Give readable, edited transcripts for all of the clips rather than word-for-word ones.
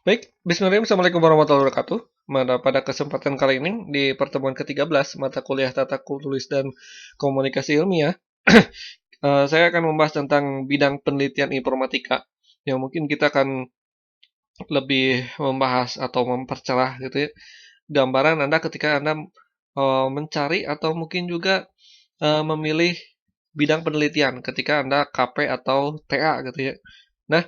Baik, bismillahirrahmanirrahim. Assalamualaikum warahmatullahi wabarakatuh. Pada kesempatan kali ini, di pertemuan ke-13, mata kuliah Tata Tulis dan Komunikasi Ilmiah, saya akan membahas tentang bidang penelitian informatika, yang mungkin kita akan lebih membahas atau mempercelah gitu ya, gambaran Anda ketika Anda mencari atau mungkin juga memilih bidang penelitian ketika Anda KP atau TA gitu ya. Nah,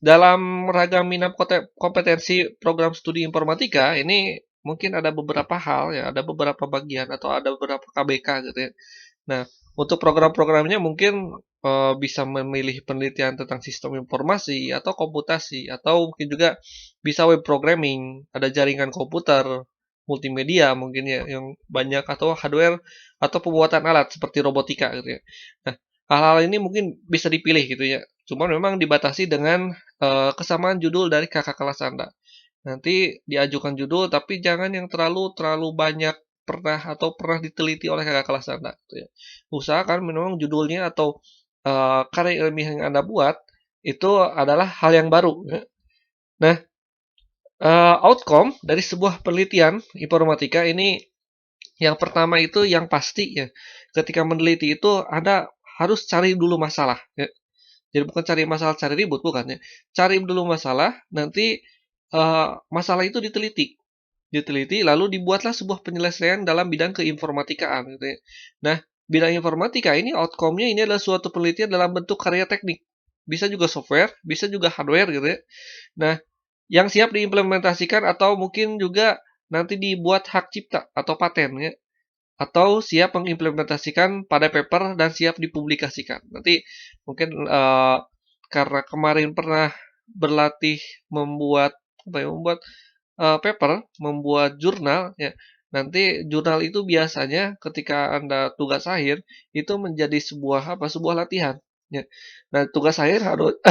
dalam ragam minat kompetensi program studi informatika, ini mungkin ada beberapa hal ya, ada beberapa bagian atau ada beberapa KBK gitu ya. Nah, untuk program-programnya mungkin bisa memilih penelitian tentang sistem informasi atau komputasi atau mungkin juga bisa web programming, ada jaringan komputer, multimedia mungkin ya yang banyak atau hardware atau pembuatan alat seperti robotika gitu ya. Nah, hal-hal ini mungkin bisa dipilih gitu ya. Cuman memang dibatasi dengan kesamaan judul dari kakak kelas Anda. Nanti diajukan judul tapi jangan yang terlalu terlalu banyak pernah diteliti oleh kakak kelas Anda gitu ya. Usahakan memang judulnya atau karya ilmiah yang Anda buat itu adalah hal yang baru ya. Nah, outcome dari sebuah penelitian informatika ini yang pertama itu yang pasti ya. Ketika meneliti itu Anda harus cari dulu masalah ya. Jadi bukan cari masalah, cari ribut, bukan ya. Cari dulu masalah, nanti masalah itu diteliti. Diteliti, lalu dibuatlah sebuah penyelesaian dalam bidang keinformatikaan gitu ya. Nah, bidang informatika ini outcome-nya ini adalah suatu penelitian dalam bentuk karya teknik. Bisa juga software, bisa juga hardware gitu ya. Nah, yang siap diimplementasikan atau mungkin juga nanti dibuat hak cipta atau paten ya. Atau siap mengimplementasikan pada paper dan siap dipublikasikan. Nanti mungkin karena kemarin pernah berlatih membuat apa ya, membuat paper, membuat jurnal ya. Nanti jurnal itu biasanya ketika Anda tugas akhir itu menjadi sebuah latihan ya. Nah, tugas akhir harus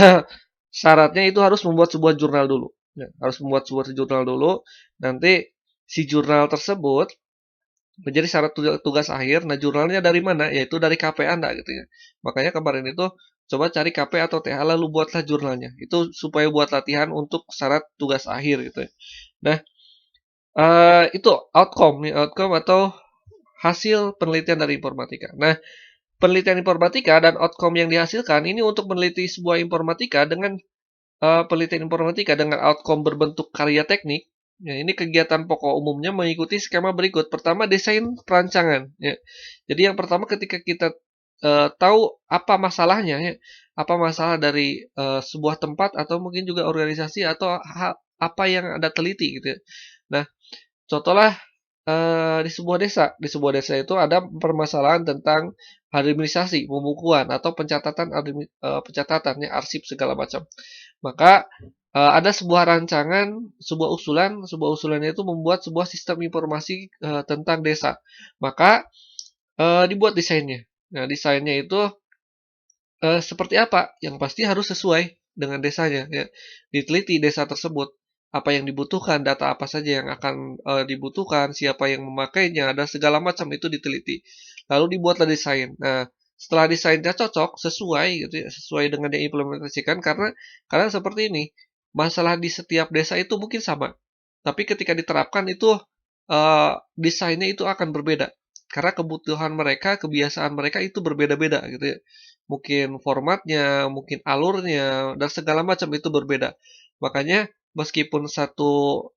syaratnya itu harus membuat sebuah jurnal dulu. Ya, harus membuat sebuah jurnal dulu. Nanti si jurnal tersebut menjadi syarat tugas akhir. Nah, jurnalnya dari mana? Yaitu dari KP Anda gitu ya. Makanya kemarin itu coba cari KP atau TH lalu buatlah jurnalnya. Itu supaya buat latihan untuk syarat tugas akhir gitu ya. Nah, itu outcome atau hasil penelitian dari informatika. Nah, penelitian informatika dan outcome yang dihasilkan ini untuk meneliti sebuah informatika dengan penelitian informatika dengan outcome berbentuk karya teknik. Ya, ini kegiatan pokok umumnya mengikuti skema berikut. Pertama, desain perancangan. Ya. Jadi yang pertama ketika kita tahu apa masalahnya, ya, apa masalah dari sebuah tempat atau mungkin juga organisasi atau apa yang Anda teliti gitu ya. Nah, contohlah di sebuah desa. Di sebuah desa itu ada permasalahan tentang administrasi, pembukuan atau pencatatannya arsip segala macam. Maka ada sebuah rancangan, sebuah usulannya itu membuat sebuah sistem informasi tentang desa. Maka dibuat desainnya. Nah, desainnya itu seperti apa? Yang pasti harus sesuai dengan desanya. Ya. Diteliti desa tersebut. Apa yang dibutuhkan, data apa saja yang akan dibutuhkan, siapa yang memakainya, dan segala macam itu diteliti. Lalu dibuatlah desain. Nah, setelah desainnya cocok, sesuai gitu ya, sesuai dengan yang diimplementasikan karena seperti ini, masalah di setiap desa itu mungkin sama. Tapi ketika diterapkan itu desainnya itu akan berbeda. Karena kebutuhan mereka, kebiasaan mereka itu berbeda-beda gitu ya. Mungkin formatnya, mungkin alurnya, dan segala macam itu berbeda. Makanya meskipun satu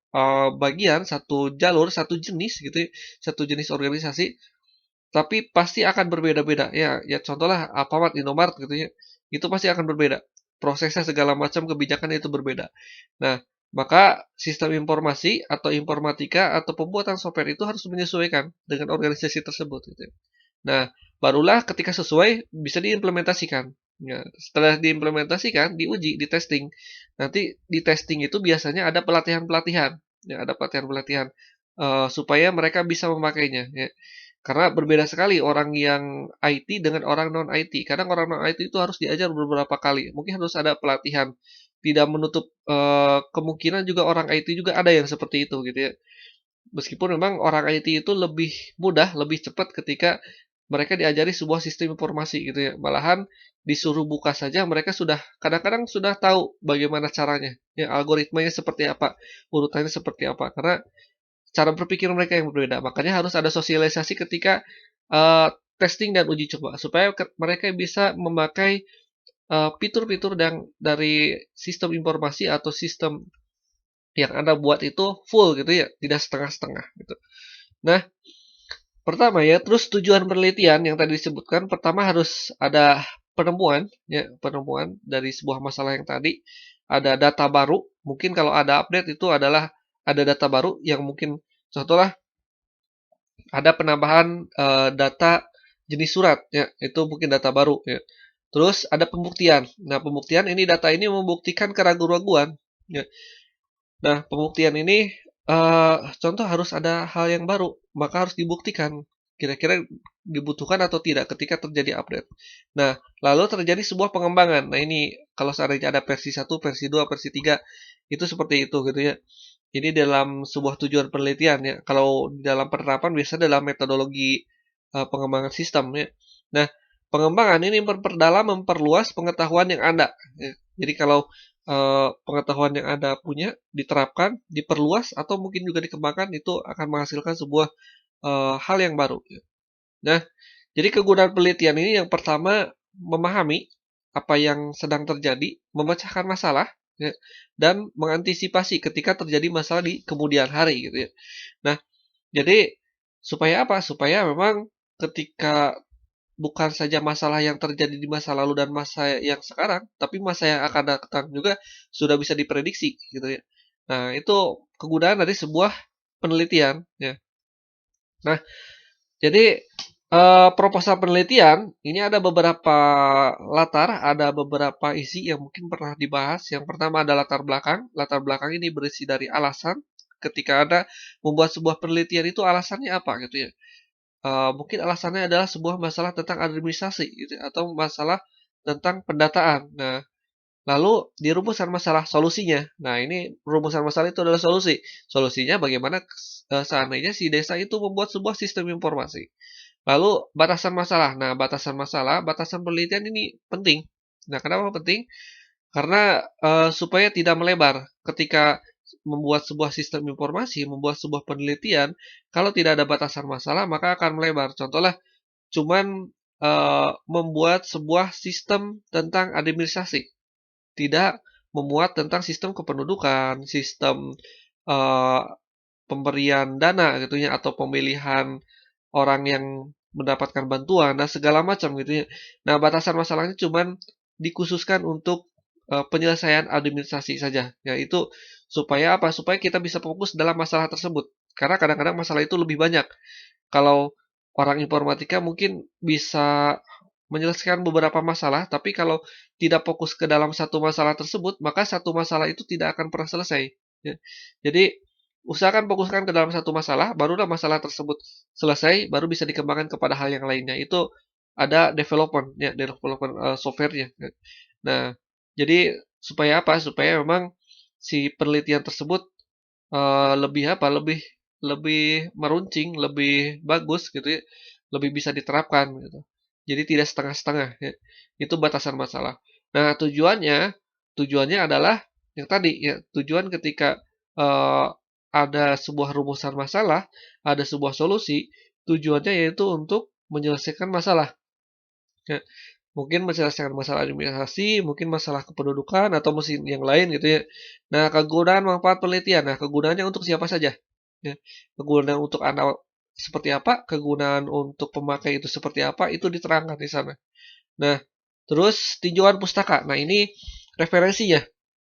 bagian, satu jalur, satu jenis gitu ya, satu jenis organisasi, tapi pasti akan berbeda-beda. Ya, ya contohlah Alfamart, Indomart gitu ya. Itu pasti akan berbeda. Prosesnya segala macam kebijakan itu berbeda. Nah, maka sistem informasi atau informatika atau pembuatan software itu harus menyesuaikan dengan organisasi tersebut gitu ya. Nah, barulah ketika sesuai bisa diimplementasikan. Ya, setelah diimplementasikan, diuji, di testing. Nanti di testing itu biasanya ada pelatihan-pelatihan. Ya, ada pelatihan-pelatihan supaya mereka bisa memakainya. Ya. Karena berbeda sekali orang yang IT dengan orang non IT. Kadang orang non IT itu harus diajar beberapa kali. Mungkin harus ada pelatihan. Tidak menutup kemungkinan juga orang IT juga ada yang seperti itu gitu ya. Meskipun memang orang IT itu lebih mudah, lebih cepat ketika mereka diajari sebuah sistem informasi gitu ya. Malahan disuruh buka saja mereka sudah kadang-kadang sudah tahu bagaimana caranya, ya algoritmanya seperti apa, urutannya seperti apa. Karena cara berpikir mereka yang berbeda. Makanya harus ada sosialisasi ketika testing dan uji coba supaya mereka bisa memakai fitur-fitur yang dari sistem informasi atau sistem yang Anda buat itu full gitu ya, tidak setengah-setengah gitu. Nah, pertama ya, terus tujuan penelitian yang tadi disebutkan, pertama harus ada penemuan, ya, penemuan dari sebuah masalah yang tadi, ada data baru, mungkin kalau ada update itu adalah ada data baru yang mungkin, contohlah ada penambahan data jenis surat, ya, itu mungkin data baru, ya. Terus ada pembuktian. Nah, pembuktian ini data ini membuktikan keraguan-raguan, ya. Nah, pembuktian ini, contoh harus ada hal yang baru, maka harus dibuktikan, kira-kira dibutuhkan atau tidak ketika terjadi update. Nah, lalu terjadi sebuah pengembangan. Nah, ini kalau seandainya ada versi 1, versi 2, versi 3, itu seperti itu gitu ya. Ini dalam sebuah tujuan penelitian ya. Kalau di dalam penerapan biasanya dalam metodologi pengembangan sistem ya. Nah, pengembangan ini memperdalam, memperluas pengetahuan yang ada. Ya. Jadi kalau pengetahuan yang Anda punya diterapkan, diperluas, atau mungkin juga dikembangkan, itu akan menghasilkan sebuah hal yang baru. Ya. Nah, jadi kegunaan penelitian ini yang pertama memahami apa yang sedang terjadi, memecahkan masalah, ya, dan mengantisipasi ketika terjadi masalah di kemudian hari gitu ya. Nah, jadi supaya apa? Supaya memang ketika bukan saja masalah yang terjadi di masa lalu dan masa yang sekarang, tapi masa yang akan datang juga sudah bisa diprediksi gitu ya. Nah, itu kegunaan dari sebuah penelitian ya. Nah, jadi proposal penelitian ini ada beberapa latar, ada beberapa isi yang mungkin pernah dibahas. Yang pertama ada latar belakang. Latar belakang ini berisi dari alasan ketika Anda membuat sebuah penelitian itu alasannya apa gitu ya. Mungkin alasannya adalah sebuah masalah tentang administrasi gitu ya, atau masalah tentang pendataan. Nah, lalu di rumusan masalah solusinya. Nah, ini rumusan masalah itu adalah solusi. Solusinya bagaimana seandainya si desa itu membuat sebuah sistem informasi. Lalu batasan masalah. Nah, batasan masalah, batasan penelitian ini penting. Nah, kenapa penting? Karena supaya tidak melebar. Ketika membuat sebuah sistem informasi, membuat sebuah penelitian, kalau tidak ada batasan masalah, maka akan melebar. Contohnya, cuman membuat sebuah sistem tentang administrasi, tidak memuat tentang sistem kependudukan, sistem eee, pemberian dana gitu ya, atau pemilihan orang yang mendapatkan bantuan, dan segala macam gitu ya. Nah, batasan masalahnya cuman dikhususkan untuk penyelesaian administrasi saja. Ya, itu supaya apa? Supaya kita bisa fokus dalam masalah tersebut. Karena kadang-kadang masalah itu lebih banyak. Kalau orang informatika mungkin bisa menyelesaikan beberapa masalah, tapi kalau tidak fokus ke dalam satu masalah tersebut, maka satu masalah itu tidak akan pernah selesai. Ya. Jadi, usahakan fokuskan ke dalam satu masalah, barulah masalah tersebut selesai, baru bisa dikembangkan kepada hal yang lainnya. Itu ada development, ya, development software-nya. Ya. Nah, jadi supaya apa? Supaya memang si penelitian tersebut lebih apa? Lebih lebih meruncing, lebih bagus gitu ya, lebih bisa diterapkan gitu. Jadi tidak setengah-setengah ya. Itu batasan masalah. Nah, tujuannya adalah yang tadi ya, tujuan ketika eee, ada sebuah rumusan masalah, ada sebuah solusi, tujuannya yaitu untuk menyelesaikan masalah. Ya, mungkin menyelesaikan masalah administrasi, mungkin masalah kependudukan atau mesin yang lain gitu ya. Nah, kegunaan manfaat penelitian. Nah, kegunaannya untuk siapa saja? Ya, kegunaan untuk anak seperti apa, kegunaan untuk pemakai itu seperti apa, itu diterangkan di sana. Nah, terus tinjauan pustaka. Nah, ini referensinya.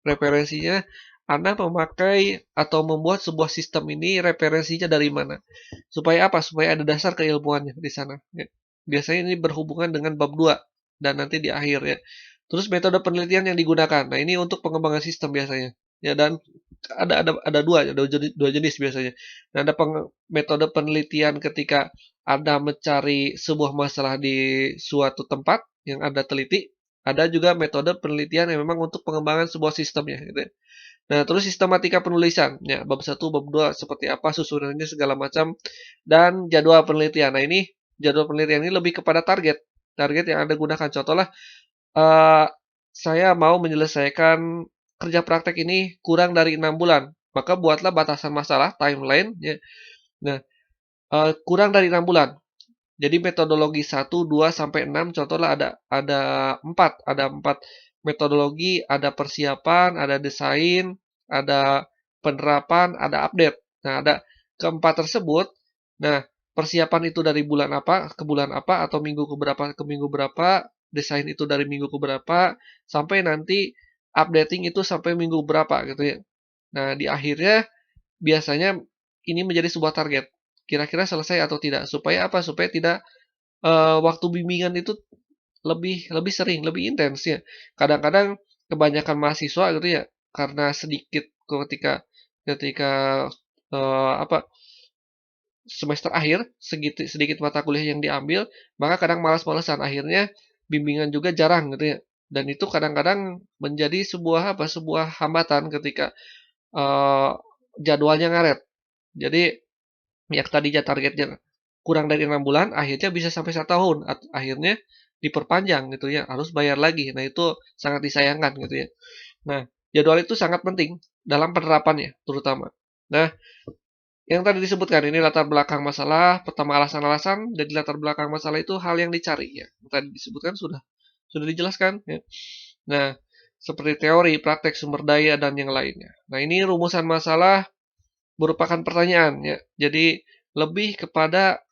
Referensinya Anda memakai atau membuat sebuah sistem ini referensinya dari mana? Supaya apa? Supaya ada dasar keilmuannya di sana. Ya. Biasanya ini berhubungan dengan bab 2 dan nanti di akhir ya. Terus metode penelitian yang digunakan. Nah, ini untuk pengembangan sistem biasanya. Ya, dan ada dua jenis biasanya. Nah, ada metode penelitian ketika Anda mencari sebuah masalah di suatu tempat yang Anda teliti, ada juga metode penelitian yang memang untuk pengembangan sebuah sistemnya gitu ya. Nah, terus sistematika penulisan, ya bab 1, bab 2 seperti apa susunannya segala macam dan jadwal penelitian. Nah, ini jadwal penelitian ini lebih kepada target yang Anda gunakan. Contohlah, eee, saya mau menyelesaikan kerja praktek ini kurang dari 6 bulan, maka buatlah batasan masalah, timeline, ya. Nah, kurang dari 6 bulan. Jadi metodologi 1, 2, sampai 6 contohlah ada 4 metodologi, ada persiapan, ada desain, ada penerapan, ada update. Nah, ada keempat tersebut. Nah, persiapan itu dari bulan apa ke bulan apa atau minggu ke berapa ke minggu berapa, desain itu dari minggu ke berapa, sampai nanti updating itu sampai minggu berapa gitu ya. Nah, di akhirnya biasanya ini menjadi sebuah target. Kira-kira selesai atau tidak. Supaya apa? Supaya tidak waktu bimbingan itu lebih lebih sering, lebih intens ya. Kadang-kadang kebanyakan mahasiswa gitu ya, karena sedikit ketika ketika, apa, semester akhir, sedikit mata kuliah yang diambil, maka kadang malas-malesan, akhirnya bimbingan juga jarang gitu ya. Dan itu kadang-kadang menjadi sebuah hambatan ketika, eee, jadwalnya ngaret. Jadi yang tadinya targetnya kurang dari 6 bulan, akhirnya bisa sampai 1 tahun, akhirnya diperpanjang gitu ya, harus bayar lagi. Nah, itu sangat disayangkan gitu ya. Nah, jadwal itu sangat penting dalam penerapannya terutama. Nah, yang tadi disebutkan ini latar belakang masalah, pertama alasan-alasan, jadi latar belakang masalah itu hal yang dicari ya. Yang tadi disebutkan sudah dijelaskan ya. Nah, seperti teori, praktek, sumber daya, dan yang lainnya. Nah, ini rumusan masalah merupakan pertanyaan ya. Jadi lebih kepada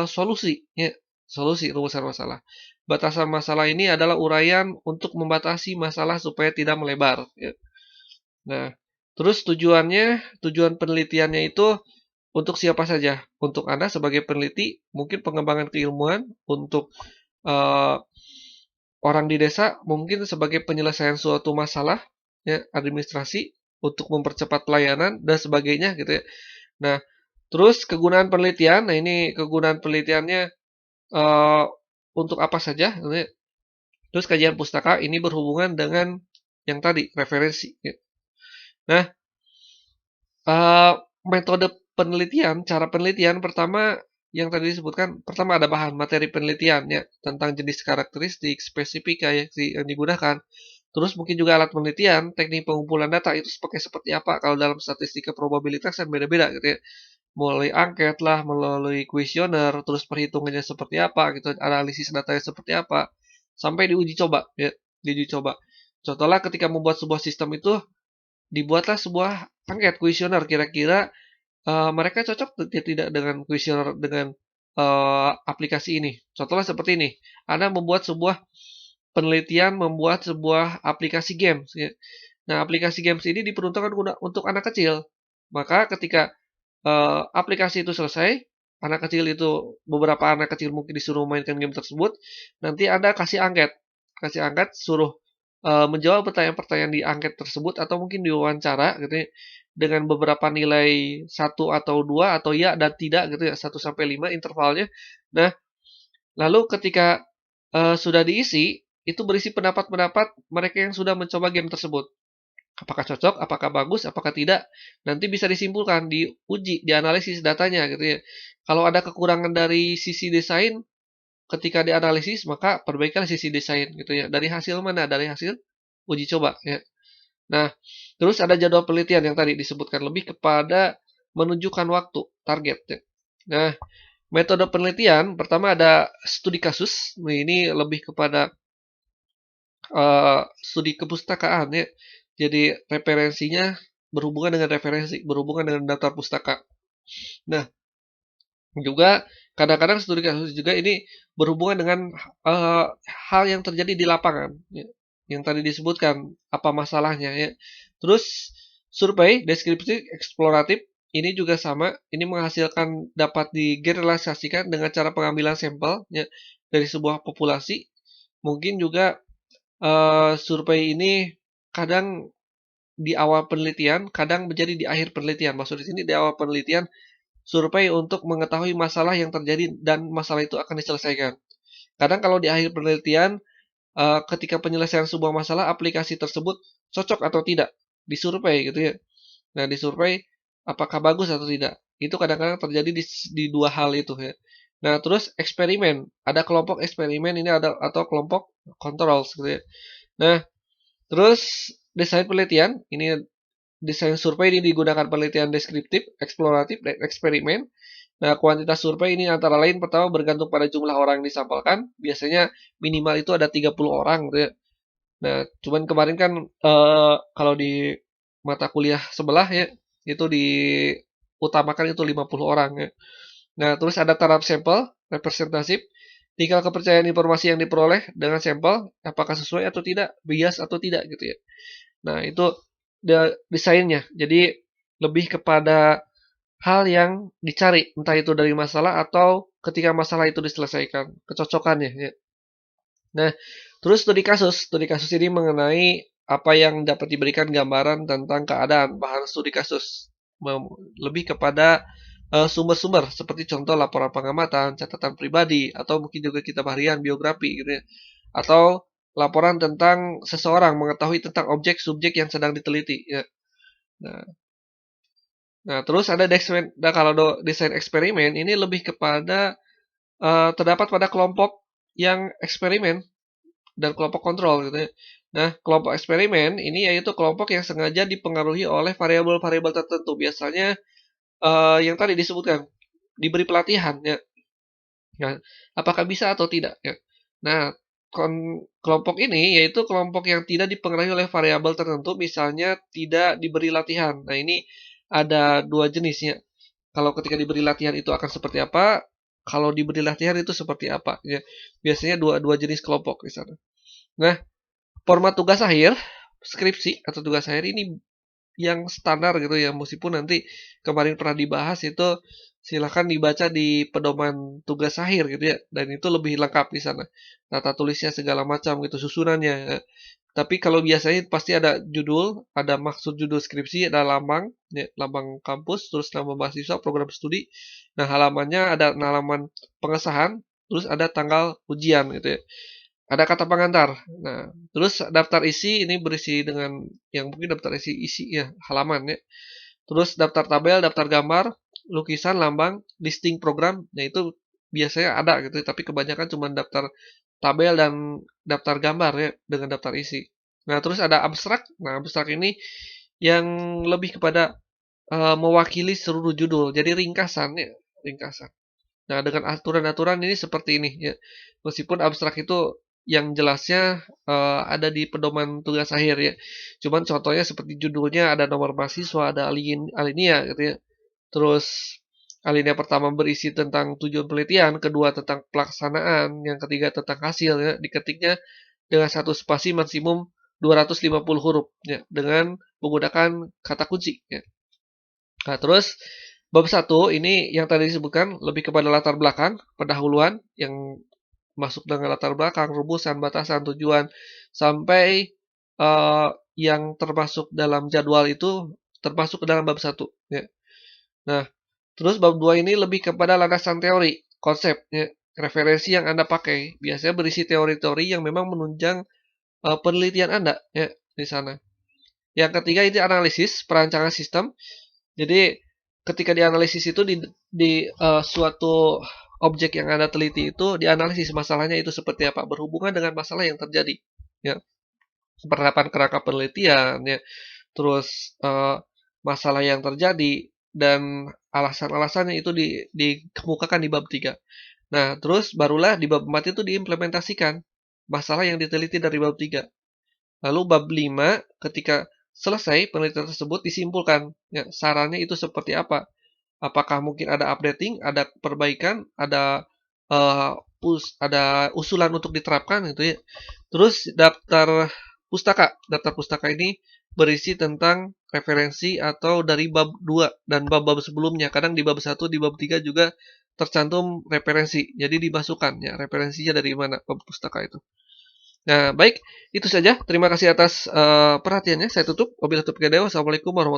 solusi ya, solusi rumusan masalah. Batasan masalah ini adalah uraian untuk membatasi masalah supaya tidak melebar ya. Nah, terus tujuan penelitiannya itu untuk siapa saja? Untuk Anda sebagai peneliti, mungkin pengembangan keilmuan, untuk eee, orang di desa mungkin sebagai penyelesaian suatu masalah ya, administrasi, untuk mempercepat pelayanan dan sebagainya gitu ya. Nah, terus kegunaan penelitian, nah ini kegunaan penelitiannya, eee, untuk apa saja gitu ya. Terus kajian pustaka ini berhubungan dengan yang tadi, referensi ya. Nah, eee, metode penelitian, cara penelitian pertama yang tadi disebutkan, pertama ada bahan materi penelitian ya, tentang jenis karakteristik, spesifikasi yang digunakan. Terus mungkin juga alat penelitian, teknik pengumpulan data itu pakai seperti apa, kalau dalam statistika probabilitas kan beda-beda gitu ya. Mulai angket lah, melalui kuesioner, terus perhitungannya seperti apa gitu, analisis datanya seperti apa, sampai diuji coba ya, diuji coba. Contohnya ketika membuat sebuah sistem itu, dibuatlah sebuah angket kuesioner, kira-kira mereka cocok tidak dengan kuesioner dengan aplikasi ini. Contohnya seperti ini, Anda membuat sebuah penelitian, membuat sebuah aplikasi games ya. Nah, aplikasi games ini diperuntukkan untuk anak kecil. Maka ketika aplikasi itu selesai, beberapa anak kecil mungkin disuruh mainkan game tersebut, nanti Anda kasih angket, suruh menjawab pertanyaan-pertanyaan di angket tersebut atau mungkin diwawancara gitu ya, dengan beberapa nilai 1 atau 2 atau ya dan tidak gitu ya, 1 sampai 5 intervalnya. Nah, lalu ketika sudah diisi, itu berisi pendapat-pendapat mereka yang sudah mencoba game tersebut. Apakah cocok, apakah bagus, apakah tidak, nanti bisa disimpulkan, diuji, dianalisis datanya gitu ya. Kalau ada kekurangan dari sisi desain, ketika dianalisis maka perbaikilah sisi desain gitu ya. Dari hasil mana? Dari hasil uji coba ya. Nah, terus ada jadwal penelitian yang tadi disebutkan, lebih kepada menunjukkan waktu, target ya. Nah, metode penelitian pertama ada studi kasus. Nah, ini lebih kepada studi kepustakaan ya. Jadi referensinya berhubungan dengan daftar pustaka. Nah, juga kadang-kadang studi kasus juga ini berhubungan dengan hal yang terjadi di lapangan ya, yang tadi disebutkan apa masalahnya ya. Terus survei deskripsi eksploratif ini juga sama, ini menghasilkan dapat digeneralisasikan dengan cara pengambilan sampel ya, dari sebuah populasi. Mungkin juga survei ini kadang di awal penelitian, kadang menjadi di akhir penelitian. Maksud di sini di awal penelitian, survei untuk mengetahui masalah yang terjadi dan masalah itu akan diselesaikan. Kadang kalau di akhir penelitian, ketika penyelesaian sebuah masalah, aplikasi tersebut cocok atau tidak, disurvei gitu ya. Nah, disurvei apakah bagus atau tidak. Itu kadang-kadang terjadi di 2 hal itu ya. Nah, terus eksperimen, ada kelompok eksperimen ini ada atau kelompok kontrol gitu ya. Nah, terus desain penelitian, ini desain survei ini digunakan penelitian deskriptif, eksploratif, dan eksperimen. Nah, kuantitas survei ini antara lain pertama bergantung pada jumlah orang yang disampelkan, biasanya minimal itu ada 30 orang gitu ya. Nah, cuman kemarin kan kalau di mata kuliah sebelah ya, itu diutamakan itu 50 orang ya. Nah, terus ada taraf sampel, representatif, tingkat kepercayaan informasi yang diperoleh dengan sampel, apakah sesuai atau tidak, bias atau tidak gitu ya. Nah, itu desainnya. Jadi lebih kepada hal yang dicari, entah itu dari masalah atau ketika masalah itu diselesaikan, kecocokannya ya. Nah, terus studi kasus. Studi kasus ini mengenai apa yang dapat diberikan gambaran tentang keadaan bahan studi kasus. Lebih kepada sumber-sumber seperti contoh laporan pengamatan, catatan pribadi, atau mungkin juga kitab harian, biografi gitu ya. Atau laporan tentang seseorang mengetahui tentang objek subjek yang sedang diteliti ya. Nah, nah terus ada desain, nah kalau desain eksperimen ini lebih kepada terdapat pada kelompok yang eksperimen dan kelompok kontrol gitu ya. Nah, kelompok eksperimen ini yaitu kelompok yang sengaja dipengaruhi oleh variabel-variabel tertentu. Biasanya yang tadi disebutkan diberi pelatihan ya. Nah, apakah bisa atau tidak ya. Nah, kelompok ini yaitu kelompok yang tidak dipengaruhi oleh variabel tertentu, misalnya tidak diberi latihan. Nah, ini ada dua jenisnya. Kalau ketika diberi latihan itu akan seperti apa? Kalau diberi latihan itu seperti apa? Ya, biasanya dua jenis kelompok di sana. Nah, format tugas akhir, skripsi atau tugas akhir ini yang standar gitu ya, meskipun nanti kemarin pernah dibahas itu silahkan dibaca di pedoman tugas akhir gitu ya, dan itu lebih lengkap di sana. Tata tulisnya segala macam gitu, susunannya. Ya. Tapi kalau biasanya pasti ada judul, ada maksud judul skripsi, ada lambang, ya, lambang kampus, terus nama mahasiswa, program studi. Nah, halamannya ada halaman pengesahan, terus ada tanggal ujian gitu ya. Ada kata pengantar. Nah, terus daftar isi ini berisi dengan yang mungkin daftar isi ya, halaman ya. Terus daftar tabel, daftar gambar, lukisan, lambang, listing program. Nah, itu biasanya ada gitu, tapi kebanyakan cuma daftar tabel dan daftar gambar ya dengan daftar isi. Nah, terus ada abstrak. Nah, abstrak ini yang lebih kepada mewakili seluruh judul. Jadi ringkasan ya, ringkasan. Nah, dengan aturan-aturan ini seperti ini ya. Meskipun abstrak itu yang jelasnya ada di pedoman tugas akhir ya. Cuman contohnya seperti judulnya ada nomor mahasiswa, ada alinea gitu ya. Terus alinea pertama berisi tentang tujuan penelitian, kedua tentang pelaksanaan, yang ketiga tentang hasil ya. Diketiknya dengan satu spasi maksimum 250 huruf ya, dengan menggunakan kata kunci ya. Nah, terus bab 1 ini yang tadi disebutkan lebih kepada latar belakang, pendahuluan yang masuk dengan latar belakang, rumusan, batasan, tujuan, sampai yang termasuk dalam jadwal itu termasuk ke dalam bab 1 ya. Nah, terus bab 2 ini lebih kepada landasan teori, konsep ya, referensi yang Anda pakai. Biasanya berisi teori-teori yang memang menunjang penelitian Anda ya di sana. Yang ketiga ini analisis, perancangan sistem. Jadi ketika dianalisis itu di suatu objek yang Anda teliti itu dianalisis masalahnya itu seperti apa, berhubungan dengan masalah yang terjadi. Ya, penerapan kerangka penelitian, ya, terus masalah yang terjadi dan alasan-alasannya itu dikemukakan di bab 3. Nah, terus barulah di bab 4 itu diimplementasikan masalah yang diteliti dari bab 3. Lalu bab 5 ketika selesai penelitian tersebut disimpulkan, ya, sarannya itu seperti apa. Apakah mungkin ada updating, ada perbaikan, eee, ada usulan untuk diterapkan gitu ya. Terus daftar pustaka ini berisi tentang referensi atau dari bab 2 dan bab-bab sebelumnya. Kadang di bab 1, di bab 3 juga tercantum referensi. Jadi dimasukkan ya, referensinya dari mana bab pustaka itu. Nah, baik, itu saja. Terima kasih atas perhatiannya. Saya tutup. Wabillahi taufiq wal hidayah. Wassalamualaikum warahmatullahi wabarakatuh.